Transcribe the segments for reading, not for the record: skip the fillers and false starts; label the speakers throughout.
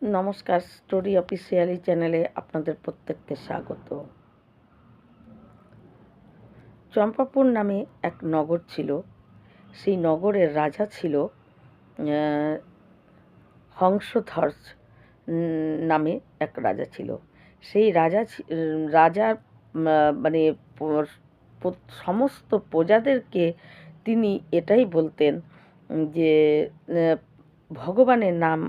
Speaker 1: নমস্কার, story officially চ্যানেলে আপনাদের প্রত্যেককে স্বাগত। চম্পাপুর নামে এক নগর ছিল। সেই নগরের রাজা ছিল হংসধ্বজ নামে এক রাজা ছিল। সেই রাজার মানে সমস্ত প্রজাদেরকে তিনি এটাই বলতেন যে ভগবানের নাম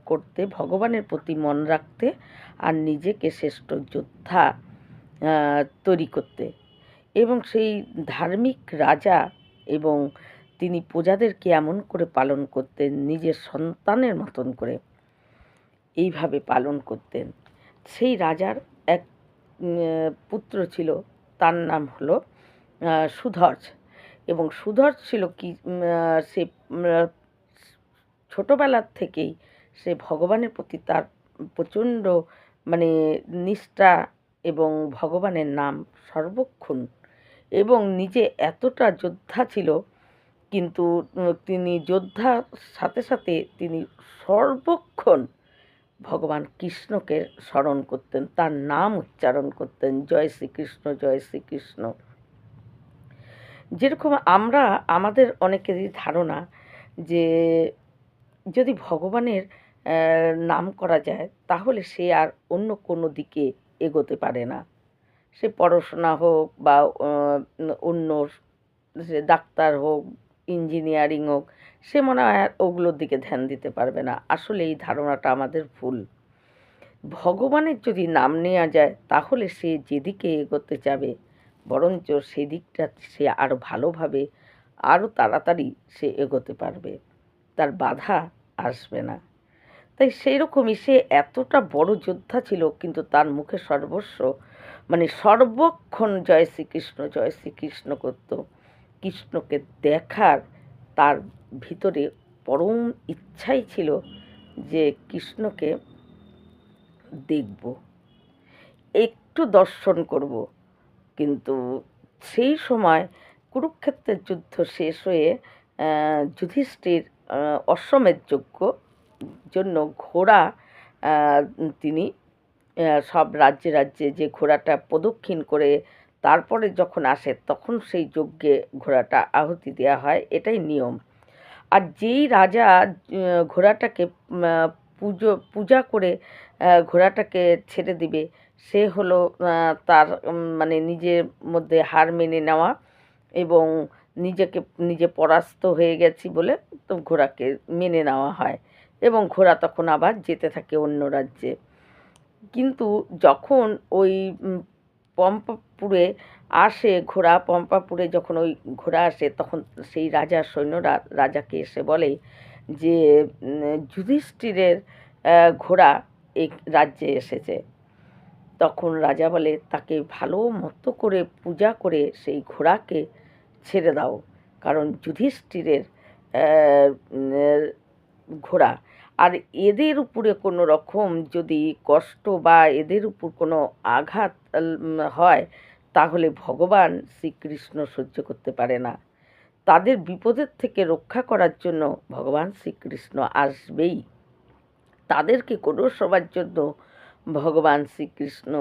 Speaker 1: করতে, ভগবানের প্রতি মন রাখতে, আর নিজেকে শ্রেষ্ঠ যোদ্ধা তৈরি করতে। এবং সেই ধার্মিক রাজা এবং তিনি প্রজাদেরকে এমন করে পালন করতেন, নিজের সন্তানের মতন করে এইভাবে পালন করতেন। সেই রাজার এক পুত্র ছিল, তার নাম হলো সুধর্ষ। এবং সুধর্ষ ছিল কি, সে ছোটোবেলার থেকেই সে ভগবানের প্রতি তার প্রচণ্ড নিষ্ঠা এবং ভগবানের নাম সর্বক্ষণ, এবং নিজে এতটা যোদ্ধা ছিল, কিন্তু তিনি যোদ্ধার সাথে সাথে তিনি সর্বক্ষণ ভগবান কৃষ্ণকে স্মরণ করতেন, তার নাম উচ্চারণ করতেন, জয় শ্রীকৃষ্ণ, জয় শ্রীকৃষ্ণ। যেরকম আমাদের অনেকেরই ধারণা যে যদি ভগবানের নাম করা যায় তাহলে সে আর অন্য কোনো দিকে এগোতে পারে না। সে পড়াশোনা হোক বা অন্য সে ডাক্তার হোক, ইঞ্জিনিয়ারিং হোক, সে মনে হয় আর ওগুলোর দিকে ধ্যান দিতে পারবে না। আসলে এই ধারণাটা আমাদের ভুল। ভগবানের যদি নাম নেওয়া যায় তাহলে সে যেদিকে এগোতে যাবে, বরঞ্চ সেদিকটা সে আরও ভালোভাবে, আরও তাড়াতাড়ি সে এগোতে পারবে, তার বাধা আসবে না। তাই সেই রকমই সে এতটা বড় যোদ্ধা ছিল, কিন্তু তার মুখে সর্বক্ষণ জয় শ্রীকৃষ্ণ, জয় শ্রীকৃষ্ণ করত। কৃষ্ণকে দেখার তার ভিতরে পরম ইচ্ছাই ছিল যে কৃষ্ণকে দেখব, একটু দর্শন করব। কিন্তু সেই সময় কুরুক্ষেত্রের যুদ্ধ শেষ হয়ে যুধিষ্ঠির অশ্বমেধ জন্য ঘোড়া তিনি সব রাজ্যে রাজ্যে যে ঘোড়াটা প্রদক্ষিণ করে তারপরে যখন আসে তখন সেই যজ্ঞে ঘোড়াটা আহুতি দেওয়া হয়, এটাই নিয়ম। আর যেই রাজা ঘোড়াটাকে পূজা করে ঘোড়াটাকে ছেড়ে দিবে, সে হলো তার নিজের মধ্যে হার মেনে নেওয়া এবং নিজে পরাস্ত হয়ে গেছি বলে তো ঘোড়াকে মেনে নেওয়া হয়, এবং ঘোড়া তখন আবার যেতে থাকে অন্য রাজ্যে। কিন্তু যখন ওই পম্পাপুরে আসে ঘোড়া, পম্পাপুরে যখন ওই ঘোড়া আসে তখন সেই রাজার সৈন্যরা রাজাকে এসে বলে যে যুধিষ্ঠিরের ঘোড়া এই রাজ্যে এসেছে। তখন রাজা বলে তাকে ভালো মতো করে পূজা করে সেই ঘোড়াকে ছেড়ে দাও, কারণ যুধিষ্ঠিরের ঘোড়া। আর এদের উপরে কোনো রকম যদি কষ্ট বা এদের উপর কোনো আঘাত হয় তাহলে ভগবান শ্রীকৃষ্ণ সহ্য করতে পারে না। তাদের বিপদের থেকে রক্ষা করার জন্য ভগবান শ্রীকৃষ্ণ আসবেই। তাদেরকে কোনো সময়ের জন্য ভগবান শ্রীকৃষ্ণ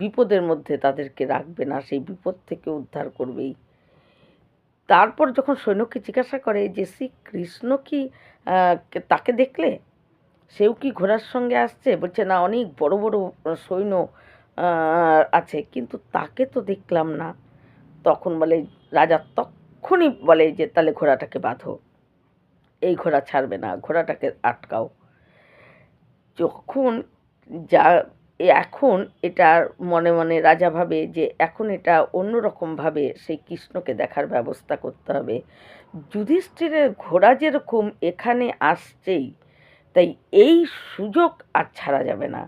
Speaker 1: বিপদের মধ্যে তাদেরকে রাখবে না, সেই বিপদ থেকে উদ্ধার করবেই। তারপর যখন সৈন্যকে জিজ্ঞাসা করে যে শ্রীকৃষ্ণ কি তাকে দেখলে, সেও কি ঘোড়ার সঙ্গে আসছে? বলছে না, অনেক বড় বড় সৈন্য আছে, কিন্তু তাকে তো দেখলাম না। তখন বলে রাজা তক্ষুনি বলে যে তাহলে ঘোড়াটাকে বাঁধো, এই ঘোড়া ছাড়বে না, ঘোড়াটাকে আটকাও। যখন এখন এটা মনে মনে রাজা ভাবে যে এখন এটা অন্যরকমভাবে সেই কৃষ্ণকে দেখার ব্যবস্থা করতে হবে। যুধিষ্ঠিরের ঘোড়া যেরকম এখানে আসছেই, তাই এই সুযোগ আর ছাড়া যাবে না।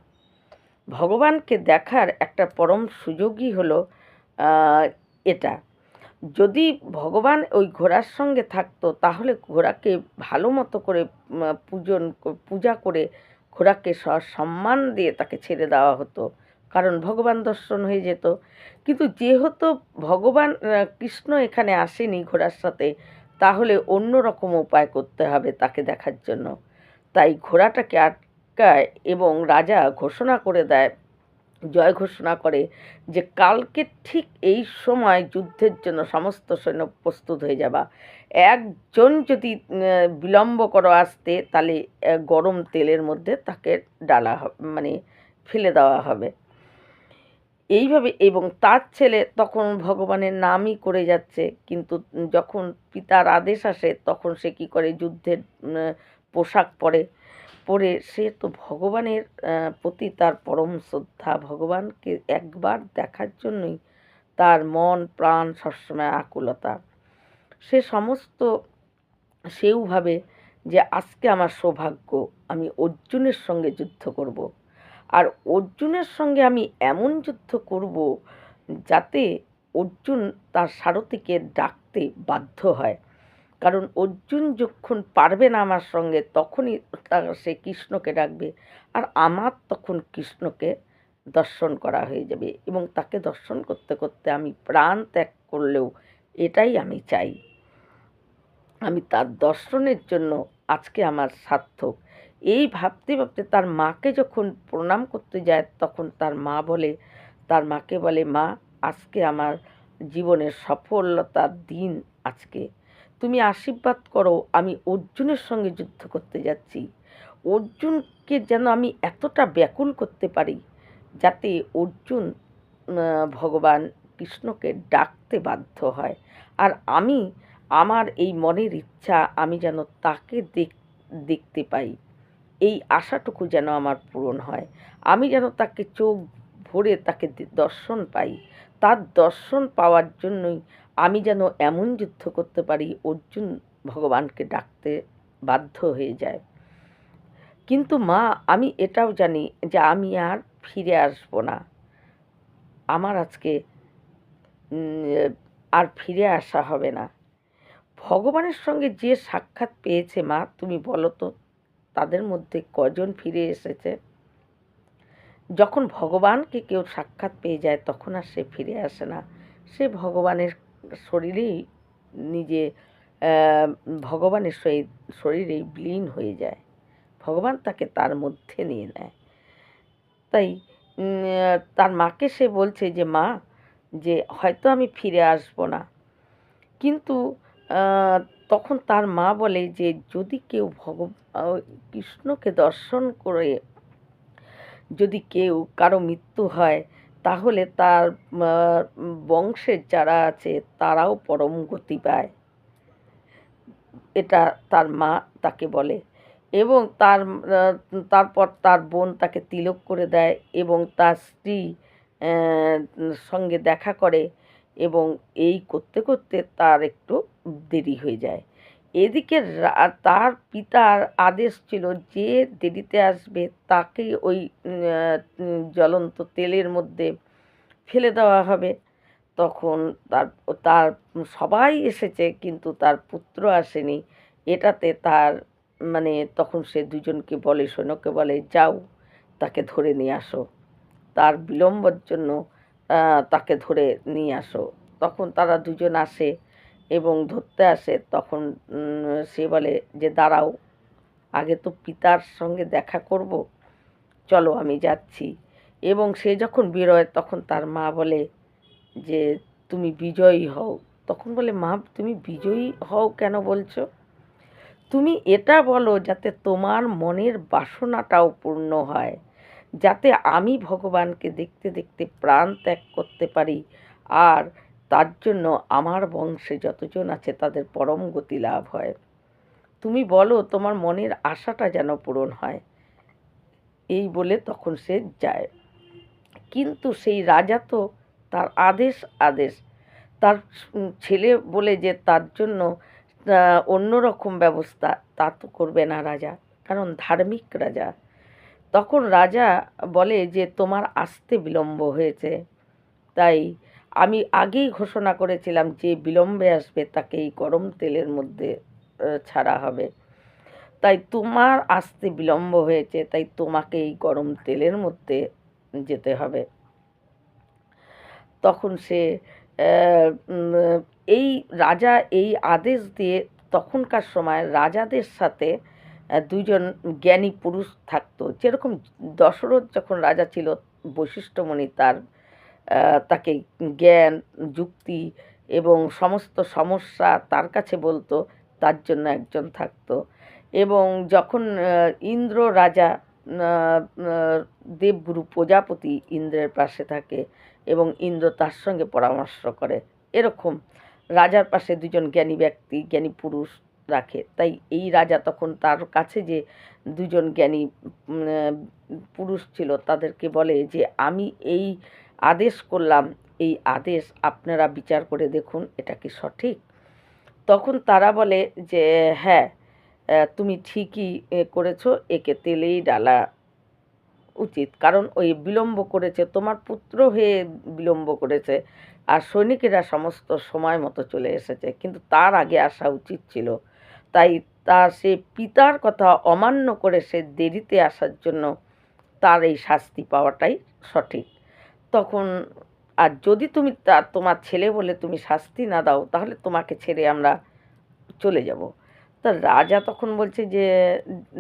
Speaker 1: ভগবানকে দেখার একটা পরম সুযোগই হলো এটা। যদি ভগবান ওই ঘোড়ার সঙ্গে থাকতো তাহলে ঘোড়াকে ভালো মতো করে পূজা করে ঘোড়াকে সম্মান দিয়ে তাকে ছেড়ে দেওয়া হতো, কারণ ভগবান দর্শন হয়ে যেত। কিন্তু যেহেতু ভগবান কৃষ্ণ এখানে আসেনি ঘোড়ার সাথে, তাহলে অন্য রকম উপায় করতে হবে তাকে দেখার জন্য। তাই ঘোড়াটাকে আটকায় এবং রাজা ঘোষণা করে দেয়, জয় ঘোষণা করে যে কালকে ঠিক এই সময় যুদ্ধের জন্য সমস্ত সৈন্য প্রস্তুত হয়ে যাবা। একজন যদি বিলম্ব করো আসতে, তাহলে গরম তেলের মধ্যে তাকে ডালা হবে, মানে ফেলে দেওয়া হবে। এইভাবে, এবং তার ছেলে তখন ভগবানের নামই করে যাচ্ছে, কিন্তু যখন পিতার আদেশ আসে তখন সে কী করে, যুদ্ধের পোশাক পরে সে তো ভগবানের প্রতি তার পরম শ্রদ্ধা, ভগবানকে একবার দেখার জন্যই তার মন প্রাণ সবসময় আকুলতা। সে সমস্ত, সেও ভাবে যে আজকে আমার সৌভাগ্য, আমি অর্জুনের সঙ্গে যুদ্ধ করব। আর অর্জুনের সঙ্গে আমি এমন যুদ্ধ করব যাতে অর্জুন তার সারথীকে ডাকতে বাধ্য হয়। কারণ অর্জুন যখন পারবে না আমার সঙ্গে, তখনই সে কৃষ্ণকে ডাকবে, আর আমার তখন কৃষ্ণকে দর্শন করা হয়ে যাবে, এবং তাকে দর্শন করতে করতে আমি প্রাণ ত্যাগ করলেও এটাই আমি চাই। আমি তার দর্শনের জন্য আজকে আমার সার্থক। এই ভাবতে ভাবতে তার মাকে যখন প্রণাম করতে যায়, তখন তার মাকে বলে, মা, আজকে আমার জীবনের সফলতার দিন আজকে। তুমি আশীর্বাদ করো, আমি অর্জুনের সঙ্গে যুদ্ধ করতে যাচ্ছি। অর্জুনকে যেন আমি এতটা ব্যাকুল করতে পারি যাতে অর্জুন ভগবান কৃষ্ণকে ডাকতে বাধ্য হয়। আর আমি, আমার এই মনের ইচ্ছা, আমি যেন তাকে দেখতে পাই, এই আশাটুকু যেন আমার পূরণ হয়। আমি যেন তাকে চোখ ভরে তাকে দর্শন পাই। তার দর্শন পাওয়ার জন্যই আমি যেন এমন যুদ্ধ করতে পারি অর্জুন ভগবানকে ডাকতে বাধ্য হয়ে যায়। কিন্তু মা, আমি এটাও জানি যে আমি আর ফিরে আসব না। আমার আজকে আর ফিরে আসা হবে না। ভগবানের সঙ্গে যে সাক্ষাৎ পেয়েছে মা, তুমি বলো তো তাদের মধ্যে কজন ফিরে এসেছে? যখন ভগবানকে কেউ সাক্ষাৎ পেয়ে যায় তখন আর সে ফিরে আসে না। সে ভগবানের শরীরেই নিজে ভগবানের শরীরেই বিলীন হয়ে যায়। ভগবান তাকে তার মধ্যে নিয়ে নেয়। তাই তার মাকে সে বলছে যে মা, যে হয়তো আমি ফিরে আসব না, কিন্তু তখন তার মা বলে যে যদি কেউ কৃষ্ণকে দর্শন করে যদি কারো মৃত্যু হয়, তাহলে তার বংশের যারা আছে তারাও পরম গতি পায়। এটা তার মা তাকে বলে, এবং তারপর তার বোন তাকে তিলক করে দেয় এবং তার স্ত্রী সঙ্গে দেখা করে, এবং এই করতে করতে তার একটু দেরি হয়ে যায়। এদিকে তার পিতার আদেশ ছিল যে দেরিতে আসবে তাকে ওই জ্বলন্ত তেলের মধ্যে ফেলে দেওয়া হবে। তখন তার তার সবাই এসেছে কিন্তু তার পুত্র আসেনি। এটাতে তার, মানে তখন সে দুজনকে বলে, সৈন্যকে বলে, যাও তাকে ধরে নিয়ে আসো, তার বিলম্বর জন্য তাকে ধরে নিয়ে আসো। তখন তারা দুজন আসে এবং ধরতে আসে। তখন সে বলে যে দাঁড়াও, আগে তো পিতার সঙ্গে দেখা করব, চলো আমি যাচ্ছি। এবং সে যখন বেরোয় তখন তার মা বলে যে তুমি বিজয়ী হও। তখন বলে, মা, তুমি বিজয়ী হও কেন বলছো? তুমি এটা বলো যাতে তোমার মনের বাসনাটাও পূর্ণ হয়, যাতে আমি ভগবানকে দেখতে দেখতে প্রাণ ত্যাগ করতে পারি, আর তার জন্য আমার বংশে যতজন আছে তাদের পরম গতি লাভ হয়। তুমি বলো তোমার মনের আশাটা যেন পূরণ হয়। এই বলে তখন সে যায়। কিন্তু সেই রাজা তো তার আদেশ তার ছেলে বলে যে তার জন্য অন্য রকম ব্যবস্থা, তা তো করবে না রাজা, কারণ ধার্মিক রাজা। তখন রাজা বলে যে তোমার আসতে বিলম্ব হয়েছে, তাই আমি আগেই ঘোষণা করেছিলাম যে বিলম্বে আসবে তাকে এই গরম তেলের মধ্যে ছাড়া হবে। তাই তোমার আসতে বিলম্ব হয়েছে, তাই তোমাকে এই গরম তেলের মধ্যে যেতে হবে। তখন সে এই রাজা এই আদেশ দিয়ে, তখনকার সময় রাজাদের সাথে দুজন জ্ঞানী পুরুষ থাকতো। যেরকম দশরথ যখন রাজা ছিল, বশিষ্ঠমুনি তাকে জ্ঞান, যুক্তি এবং সমস্ত সমস্যা তার কাছে বলতো, তার জন্য একজন থাকতো। এবং যখন ইন্দ্র রাজা, দেবগুরু প্রজাপতি ইন্দ্রের পাশে থাকে এবং ইন্দ্র তার সঙ্গে পরামর্শ করে, এরকম রাজার পাশে দুজন জ্ঞানী ব্যক্তি, জ্ঞানী পুরুষ রাখে। তাই এই রাজা তখন তার কাছে যে দুজন জ্ঞানী পুরুষ ছিল তাদেরকে বলে যে আমি এই আদেশ করলাম, এই আদেশ আপনারা বিচার করে দেখুন এটা কি সঠিক। তখন তারা বলে যে হ্যাঁ, তুমি ঠিকই করেছো, একে তেলেই ডালা উচিত, কারণ ওই বিলম্ব করেছে, তোমার পুত্র হয়ে বিলম্ব করেছে, আর সৈনিকেরা সমস্ত সময় মতো চলে এসেছে, কিন্তু তার আগে আসা উচিত ছিল। তাই তার সে পিতার কথা অমান্য করে সে দেরিতে আসার জন্য তার এই শাস্তি পাওয়াটাই সঠিক। তখন আর যদি তুমি তোমার ছেলে বলে তুমি শাস্তি না দাও, তাহলে তোমাকে ছেড়ে আমরা চলে যাব। তা রাজা তখন বলছে যে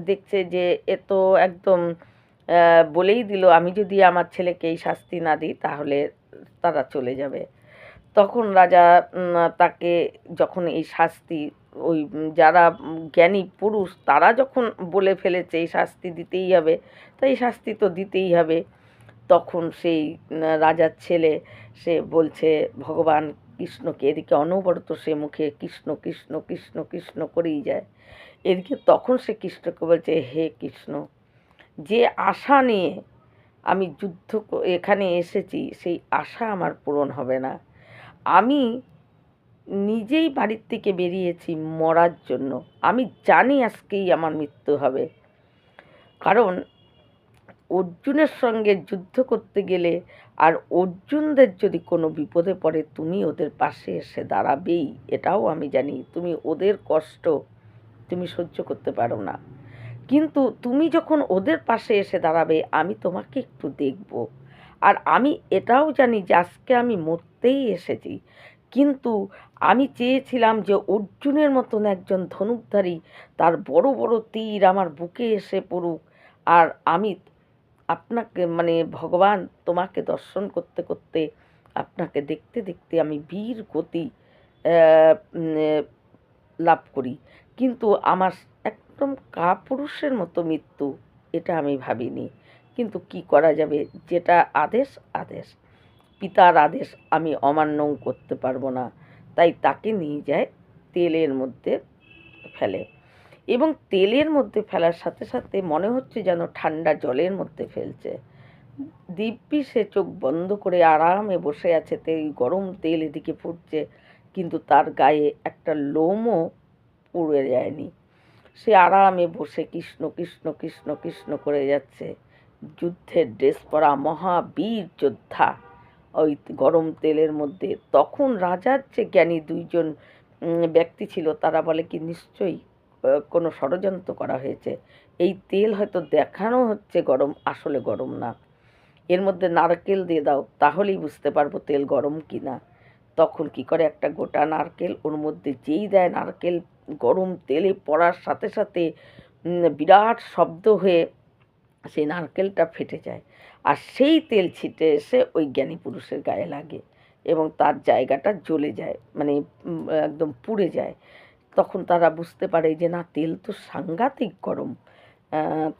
Speaker 1: দেখছে যে এ তো একদম বলেই দিল আমি যদি আমার ছেলেকে এই শাস্তি না দিই তাহলে তারা চলে যাবে। তখন রাজা তাকে যখন এই শাস্তি, ওই যারা জ্ঞানী পুরুষ তারা যখন বলে ফেলেছে এই শাস্তি দিতেই হবে, তাই এই শাস্তি তো দিতেই হবে। তখন সেই রাজার ছেলে সে বলছে ভগবান কৃষ্ণকে, এদিকে অনবরত সে মুখে কৃষ্ণ কৃষ্ণ কৃষ্ণ কৃষ্ণ করেই যায়। এদিকে তখন সে কৃষ্ণকে বলছে হে কৃষ্ণ, যে আশা নিয়ে আমি এখানে এসেছি সেই আশা আমার পূরণ হবে না। আমি নিজেই বাড়ির থেকে বেরিয়েছি মরার জন্য, আমি জানি আজকেই আমার মৃত্যু হবে। কারণ অর্জুনের সঙ্গে যুদ্ধ করতে গেলে আর অর্জুনদের যদি কোনো বিপদে পড়ে তুমি ওদের পাশে এসে দাঁড়াবেই, এটাও আমি জানি। তুমি ওদের কষ্ট তুমি সহ্য করতে পারো না, কিন্তু তুমি যখন ওদের পাশে এসে দাঁড়াবে আমি তোমাকে একটু দেখব। আর আমি এটাও জানি যে আজকে আমি মরতেই এসেছি, কিন্তু আমি চেয়েছিলাম যে অর্জুনের মতন একজন ধনুকধারী, তার বড় বড় তীর আমার বুকে এসে পড়ুক, আর আমি আপনাকে মানে ভগবান তোমাকে দর্শন করতে করতে, আপনাকে দেখতে দেখতে আমি বীর গতি লাভ করি। কিন্তু আমার একদম কাপুরুষের মতো মৃত্যু, এটা আমি ভাবিনি। কিন্তু কি করা যাবে, যেটা আদেশ আদেশ, পিতার আদেশ আমি অমান্যও করতে পারবো না। তাই তাকে নিয়ে যায় তেলের মধ্যে ফেলে, এবং তেলের মধ্যে ফেলার সাথে সাথে মনে হচ্ছে যেন ঠান্ডা জলের মধ্যে ফেলছে। দিব্যি সে চোখ বন্ধ করে আরামে বসে আছে, গরম তেল এদিকে ফুটছে, কিন্তু তার গায়ে একটা লোমও পুড়ে যায়নি। সে আরামে বসে কৃষ্ণ কৃষ্ণ কৃষ্ণ কৃষ্ণ করে যাচ্ছে। যুদ্ধের ড্রেস পরা মহাবীর যোদ্ধা ওই গরম তেলের মধ্যে। তখন রাজার যে জ্ঞানী দুইজন ব্যক্তি ছিল তারা বলে কি নিশ্চয়ই কোনো ষড়যন্ত্র করা হয়েছে, এই তেল হয়তো দেখানো হচ্ছে গরম, আসলে গরম না, এর মধ্যে নারকেল দিয়ে দাও তাহলেই বুঝতে পারবো তেল গরম কি না। তখন কি করে একটা গোটা নারকেল ওর মধ্যে যেই দেয়, নারকেল গরম তেলে পড়ার সাথে সাথে বিরাট শব্দ হয়ে সেই নারকেলটা ফেটে যায়, আর সেই তেল ছিটে এসে ওই জ্ঞানী পুরুষের গায়ে লাগে এবং তার জায়গাটা জ্বলে যায়, মানে একদম পুড়ে যায়। তখন তারা বুঝতে পারে যে না, তেল তো সাংঘাতিক গরম।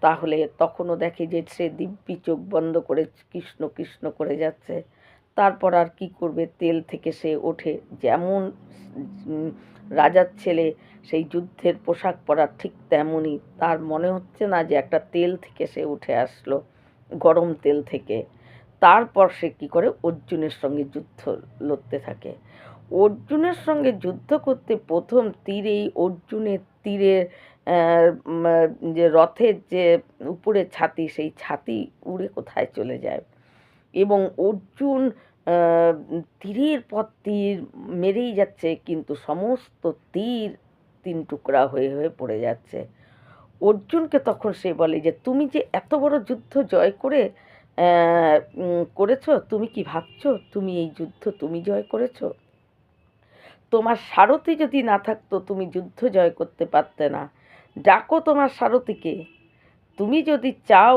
Speaker 1: তাহলে তখনও দেখে যে সে দিব্যি চোখ বন্ধ করে কৃষ্ণ কৃষ্ণ করে যাচ্ছে। তারপর আর কি করবে, তেল থেকে সে ওঠে। যেমন রাজার ছেলে সেই যুদ্ধের পোশাক পরা ঠিক তেমনই, তার মনে হচ্ছে না যে একটা তেল থেকে সে উঠে আসলো, গরম তেল থেকে। তারপর সে কি করে অর্জুনের সঙ্গে যুদ্ধ লড়তে থাকে। অর্জুনের সঙ্গে যুদ্ধ করতে প্রথম তীরেই অর্জুনের তীরের যে রথের যে উপরে ছাতি, সেই ছাতি উড়ে কোথায় চলে যায়, এবং অর্জুন তীরের পর তীর মেরেই যাচ্ছে, কিন্তু সমস্ত তীর তিন টুকরা হয়ে হয়ে পড়ে যাচ্ছে। অর্জুনকে তখন সে বলে যে তুমি যে এত বড় যুদ্ধ জয় করেছো, তুমি কি ভাবছো তুমি এই যুদ্ধ তুমি জয় করেছো? তোমার সারথি যদি না থাকতো তুমি যুদ্ধ জয় করতে পারতে না। ডাকো তোমার সারথিকে, তুমি যদি চাও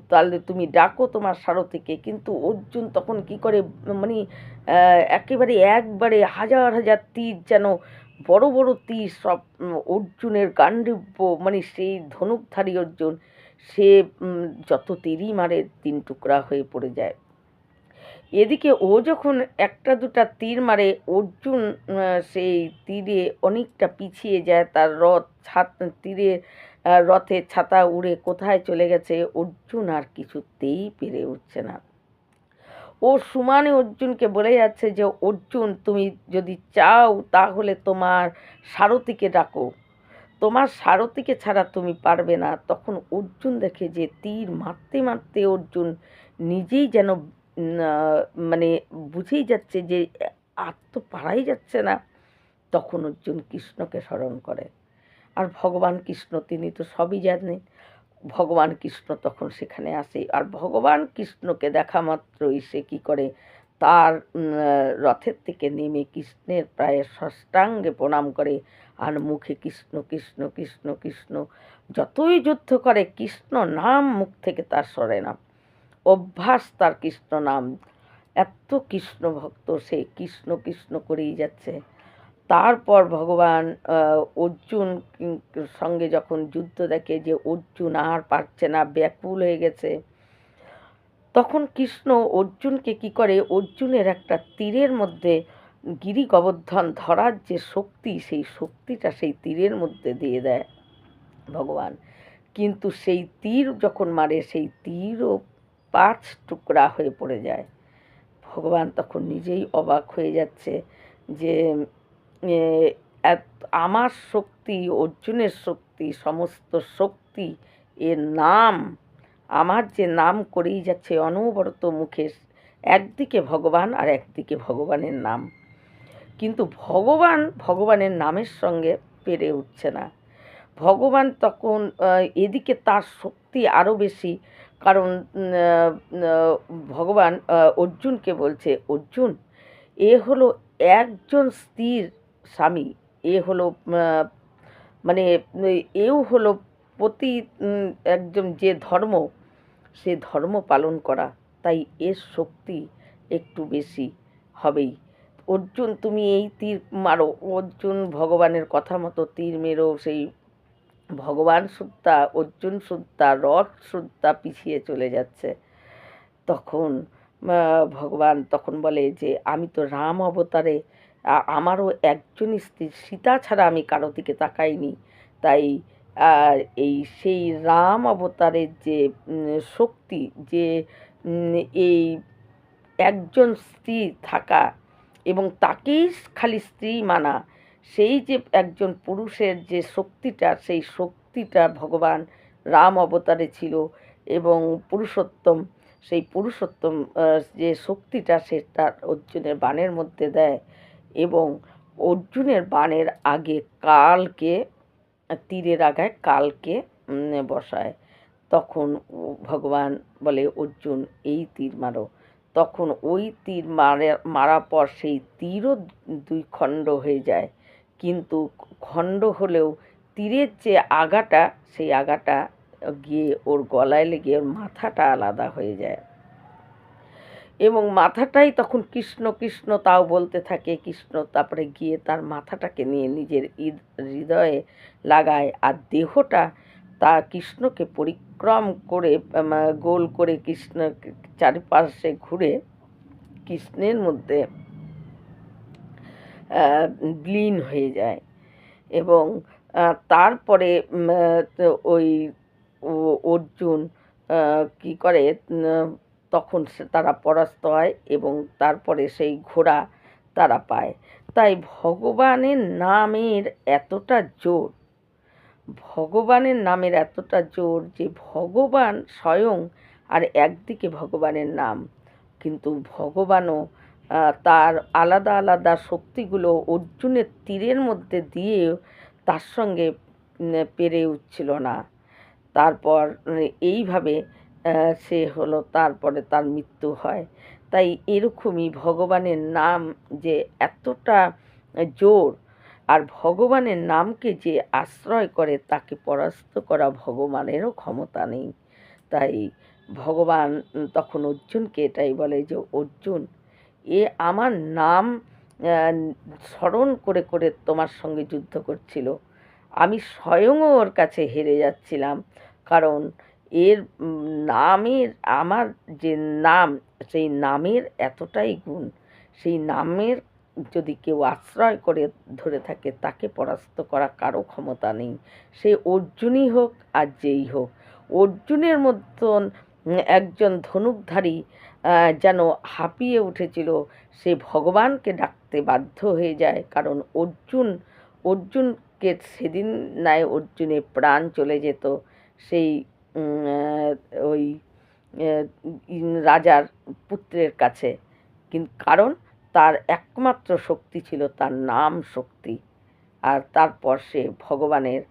Speaker 1: তাহলে তুমি ডাকো তোমার সারথিকে। কিন্তু অর্জুন তখন কি করে, মানে একেবারে একবারে হাজার হাজার তীর, যেন বড় বড় তীর সব অর্জুনের গান্ডীব্য, মানে সেই ধনুকধারী অর্জুন, সে যত তীরই মারে 3 টুকরা হয়ে পড়ে যায়। এদিকে ও যখন একটা দুটা তীর মারে, অর্জুন সেই তীরে অনেকটা পিছিয়ে যায়, তার তীরে রথের ছাতা উড়ে কোথায় চলে গেছে, অর্জুন আর কিছুতেই পেরে উঠছে না। ও সমানে অর্জুনকে বলে যাচ্ছে যে, অর্জুন তুমি যদি চাও তাহলে তোমার সারথিকে ডাকো, তোমার সারথিকে ছাড়া তুমি পারবে না। তখন অর্জুন দেখে যে তীর মারতে মারতে অর্জুন নিজেই যেন মানে বুঝেই যাচ্ছে যে আর তো পারাই যাচ্ছে না। তখন অর্জুন কৃষ্ণকে স্মরণ করে। আর ভগবান কৃষ্ণ তিনি তো সবই জানেন। ভগবান কৃষ্ণ তখন সেখানে আসে, আর ভগবান কৃষ্ণকে দেখা মাত্রই সে কী করে, তার রথের থেকে নেমে কৃষ্ণের প্রায় সাষ্টাঙ্গে প্রণাম করে, আর মুখে কৃষ্ণ কৃষ্ণ কৃষ্ণ কৃষ্ণ, যতই যুদ্ধ করে কৃষ্ণ নাম মুখ থেকে তার সরে না, অভ্যাস তার কৃষ্ণ নাম। এত কৃষ্ণ ভক্ত, সে কৃষ্ণ কৃষ্ণ করেই যাচ্ছে। তারপর ভগবান অর্জুন সঙ্গে যখন যুদ্ধ দেখে যে অর্জুন আর পারছে না, ব্যাকুল হয়ে গেছে, তখন কৃষ্ণ অর্জুনকে কি করে, অর্জুনের একটা তীরের মধ্যে গিরি গোবর্ধন ধরার যে শক্তি, সেই শক্তিটা সেই তীরের মধ্যে দিয়ে দেয় ভগবান। কিন্তু সেই তীর যখন মারে, সেই তীরও 5 টুকরা হয়ে পড়ে যায়। ভগবান তখন নিজেই অবাক হয়ে যাচ্ছে যে আমার শক্তি, অর্জুনের শক্তি, সমস্ত শক্তি, এর নাম, আমার যে নাম করেই যাচ্ছে অনবরত মুখে, একদিকে ভগবান আর একদিকে ভগবানের নাম, কিন্তু ভগবানের নামের সঙ্গে পেরে উঠছে না। ভগবান তখন এদিকে তার শক্তি আরও বেশি, কারণ ভগবান অর্জুনকে বলছে, অর্জুন এ হলো একজন স্ত্রীর স্বামী, এ হলো মানে এও হলো প্রতি একজন যে ধর্ম, সে ধর্ম পালন করা, তাই এর শক্তি একটু বেশি হবেই। অর্জুন তুমি এই তীর মারো। অর্জুন ভগবানের কথা মতো তীর মেরো, সেই ভগবান সুদ্ধা, অর্জুন সুদ্ধা, রথ সুদ্ধা পিছিয়ে চলে যাচ্ছে। তখন ভগবান তখন বলে যে, আমি তো রাম অবতারে, আমারও একজনই স্ত্রী সীতা ছাড়া আমি কারো দিকে তাকাইনি, তাই আর সেই রাম অবতারের যে শক্তি, যে এই একজন স্ত্রী থাকা এবং তাকেই খালি স্ত্রী মানা, সেই যে একজন পুরুষের যে শক্তিটা, সেই শক্তিটা ভগবান রাম অবতারে ছিল। এবং পুরুষোত্তম, সেই পুরুষোত্তম যে শক্তিটা সেটা অর্জুনের বাণের মধ্যে দেয়, এবং অর্জুনের বাণের আগে কালকে, তীরের আগায় কালকে বসায়। তখন ভগবান বলে, অর্জুন এই তীর মারো। তখন ওই তীর মারার পর সেই তীরও 2 খণ্ড হয়ে যায়, কিন্তু খণ্ড হলেও তীরের যে আগাটা, সেই আগাটা গিয়ে ওর গলায় লেগে ওর মাথাটা আলাদা হয়ে যায়, এবং মাথাটাই তখন কৃষ্ণ কৃষ্ণ তাও বলতে থাকে কৃষ্ণ, তারপরে গিয়ে তার মাথাটাকে নিয়ে নিজের হৃদয়ে লাগায়, আর দেহটা তা কৃষ্ণকে পরিক্রম করে গোল করে কৃষ্ণ চারিপাশে ঘুরে কৃষ্ণের মধ্যে বিলীন হয়ে যায়। এবং তারপরে ওই অর্জুন কী করে, তখন তারা পরাস্ত হয় এবং তারপরে সেই ঘোড়া তারা পায়। তাই ভগবানের নামের এতটা জোর, ভগবানের নামের এতটা জোর যে ভগবান স্বয়ং, আর একদিকে ভগবানের নাম, কিন্তু ভগবানও তার আলাদা আলাদা শক্তিগুলো অর্জুনের তীরের মধ্যে দিয়েও তার সঙ্গে পেরে উঠছিল না। তারপর এইভাবে সে হলো, তারপরে তার মৃত্যু হয়। তাই এরকমই ভগবানের নাম যে এতটা জোর, আর ভগবানের নামকে যে আশ্রয় করে তাকে পরাস্ত করা ভগবানেরও ক্ষমতা নেই। তাই ভগবান তখন অর্জুনকে এটাই বলে যে, অর্জুন, এ আমার নাম স্মরণ করে করে তোমার সঙ্গে যুদ্ধ করছিল, আমি স্বয়ংও ওর কাছে হেরে যাচ্ছিলাম। কারণ এর নামের, আমার যে নাম, সেই নামের এতটাই গুণ, সেই নামের যদি কেউ আশ্রয় করে ধরে থাকে তাকে পরাস্ত করা কারো ক্ষমতা নেই। সে অর্জুনই হোক আর যেই হোক। অর্জুনের মতন একজন ধনুকধারী যেন হাঁপিয়ে উঠেছিল, সে ভগবানকে ডাকতে বাধ্য হয়ে যায়। কারণ অর্জুনকে সেদিন নয় অর্জুনের প্রাণ চলে যেত সেই ওই রাজার পুত্রের কাছে, কিন্তু কারণ তার একমাত্র শক্তি ছিল তার নাম শক্তি। আর তারপর সে ভগবানের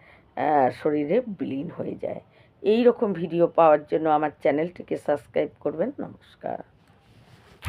Speaker 1: শরীরে বিলীন হয়ে যায়। এই রকম ভিডিও পাওয়ার জন্য আমার চ্যানেলটিকে সাবস্ক্রাইব করবেন। নমস্কার।